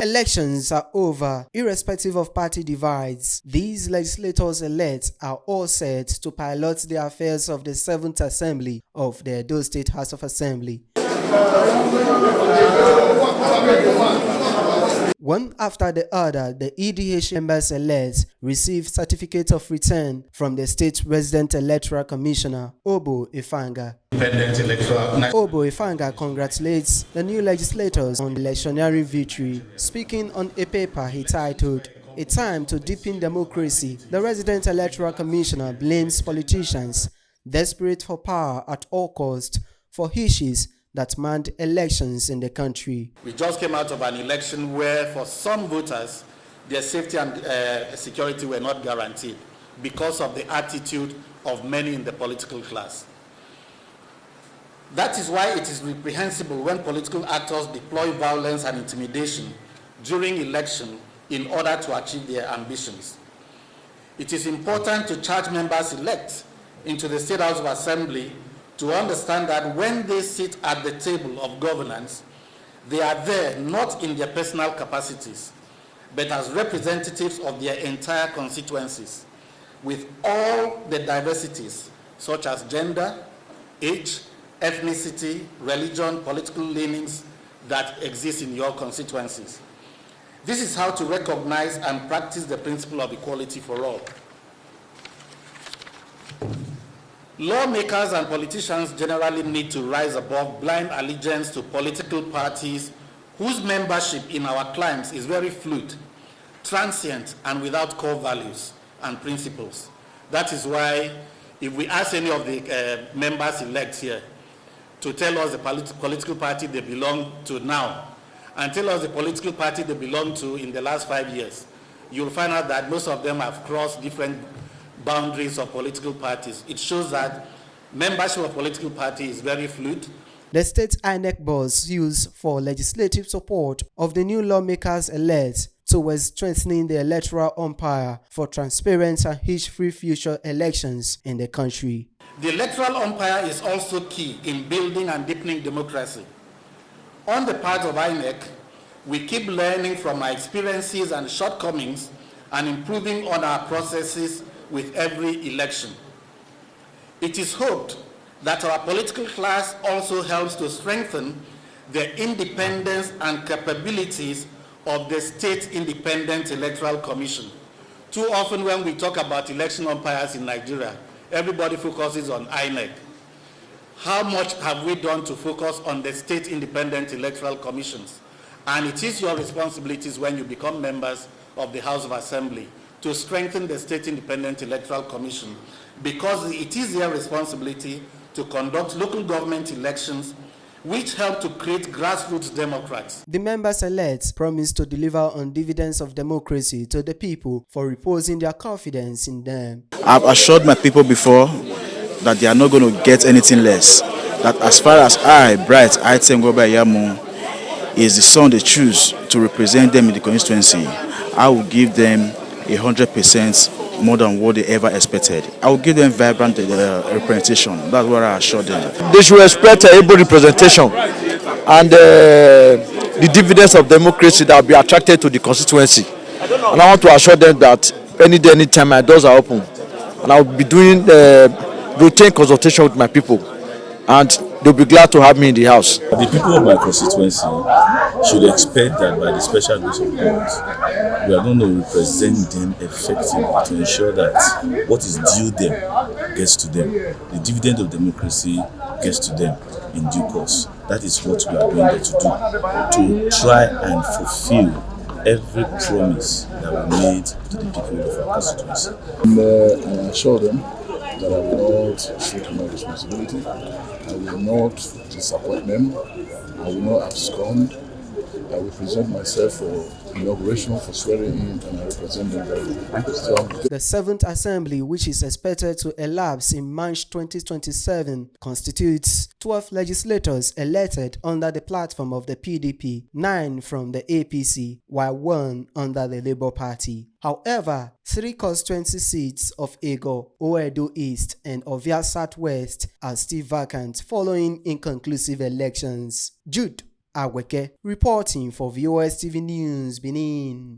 Elections are over, irrespective of party divides. These legislators-elect are all set to pilot the affairs of the 7th Assembly of the Edo State House of Assembly. One after the other, the EDHA members-elect received certificate of return from the State Resident Electoral Commissioner, Obo Ifanga. Obo Ifanga congratulates the new legislators on the electioneering victory. Speaking on a paper he titled, "A Time to Deepen Democracy," the Resident Electoral Commissioner blames politicians desperate for power at all costs for issues that manned elections in the country. We just came out of an election where for some voters, their safety and security were not guaranteed because of the attitude of many in the political class. That is why it is reprehensible when political actors deploy violence and intimidation during election in order to achieve their ambitions. It is important to charge members-elect into the State House of Assembly to understand that when they sit at the table of governance, they are there not in their personal capacities, but as representatives of their entire constituencies, with all the diversities such as gender, age, ethnicity, religion, political leanings that exist in your constituencies. This is how to recognize and practice the principle of equality for all. Lawmakers and politicians generally need to rise above blind allegiance to political parties whose membership in our climes is very fluid, transient, and without core values and principles. That is why if we ask any of the members-elect here to tell us the political party they belong to now and tell us the political party they belong to in the last 5 years, you'll find out that most of them have crossed different boundaries of political parties. It shows that membership of political party is very fluid. The state INEC was used for legislative support of the new lawmakers-elect towards strengthening the electoral umpire for transparent and hitch-free future elections in the country. The electoral umpire is also key in building and deepening democracy. On the part of INEC, we keep learning from our experiences and shortcomings and improving on our processes with every election. It is hoped that our political class also helps to strengthen the independence and capabilities of the State Independent Electoral Commission. Too often when we talk about election umpires in Nigeria, everybody focuses on INEC. How much have we done to focus on the State Independent Electoral Commissions? And it is your responsibilities when you become members of the House of Assembly to strengthen the State Independent Electoral Commission, because it is their responsibility to conduct local government elections which help to create grassroots democrats. The members-elect promised to deliver on dividends of democracy to the people for reposing their confidence in them. I've assured my people before that they are not going to get anything less. That as far as I, Bright Item Goba Yamu, is the son they choose to represent them in the constituency, I will give them 100% more than what they ever expected. I will give them vibrant representation. That's what I assured them. They should expect able representation and the dividends of democracy that will be attracted to the constituency. And I want to assure them that any day, anytime my doors are open, and I will be doing routine consultation with my people, and they'll be glad to have me in the house. The people of my constituency should expect that by the special grace of God, we are going to represent them effectively to ensure that what is due them gets to them. The dividend of democracy gets to them in due course. That is what we are going there to try and fulfill every promise that we made to the people of our constituency. And I assure them that I will not shirk my responsibility. I will not disappoint them. I will not abscond. I will present myself for inauguration, for swearing in, and I represent them very well. So, the 7th Assembly, which is expected to elapse in March 2027, constitutes 12 legislators elected under the platform of the PDP, 9 from the APC, while 1 under the Labour Party. However, 3 constituency seats of Ego, Oedo East, and Ovia Southwest are still vacant following inconclusive elections. Jude Agweke, reporting for VOS TV News, Benin.